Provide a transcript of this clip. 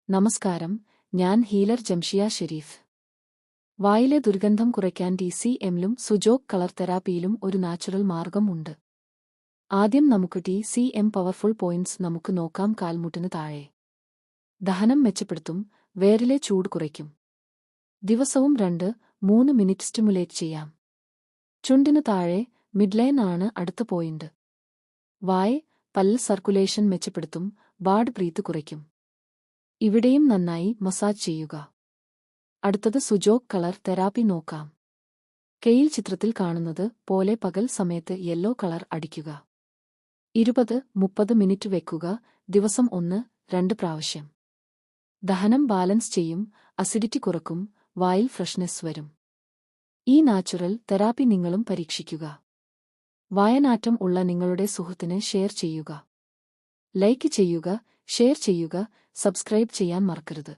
നമസ്കാരം, ഞാൻ ഹീലർ ജംഷിയ ഷെരീഫ്. വായിലെ ദുർഗന്ധം കുറയ്ക്കാൻ TCMലും സുജോക് കളർ തെറാപ്പിയിലും ഒരു നാച്ചുറൽ മാർഗം ഉണ്ട്. ആദ്യം നമുക്ക് TCM പവർഫുൾ പോയിന്റ്സ് നമുക്ക് നോക്കാം. കാൽമുട്ടിന് താഴെ ദഹനം മെച്ചപ്പെടുത്തും, വേരിലെ ചൂട് കുറയ്ക്കും. ദിവസവും 2-3 മിനിറ്റ് സ്റ്റിമുലേറ്റ് ചെയ്യാം. ചുണ്ടിന് താഴെ മിഡ്ലൈൻ ആണ് അടുത്ത പോയിന്റ്. വായ്, പല്ല് സർക്കുലേഷൻ മെച്ചപ്പെടുത്തും, ബാഡ് ബ്രീത്ത് കുറയ്ക്കും. ഇവിടെയും നന്നായി മസാജ് ചെയ്യുക. അടുത്തത് സുജോക് കളർ തെറാപ്പി നോക്കാം. കെയിൽ ചിത്രത്തിൽ കാണുന്നത് പോലെ പകൽ സമയത്ത് യെല്ലോ കളർ അടിക്കുക. 20-30 മിനിറ്റ് വെക്കുക. ദിവസം 1-2 പ്രാവശ്യം. ദഹനം ബാലൻസ് ചെയ്യും, അസിഡിറ്റി കുറക്കും, വായിൽ ഫ്രഷ്നെസ് വരും. ഈ നാച്ചുറൽ തെറാപ്പി നിങ്ങളും പരീക്ഷിക്കുക. വായനാറ്റം ഉള്ള നിങ്ങളുടെ സുഹൃത്തിന് ഷെയർ ചെയ്യുക. ലൈക്ക് ചെയ്യുക, ഷെയർ ചെയ്യുക, സബ്സ്ക്രൈബ് ചെയ്യാൻ മറക്കരുത്.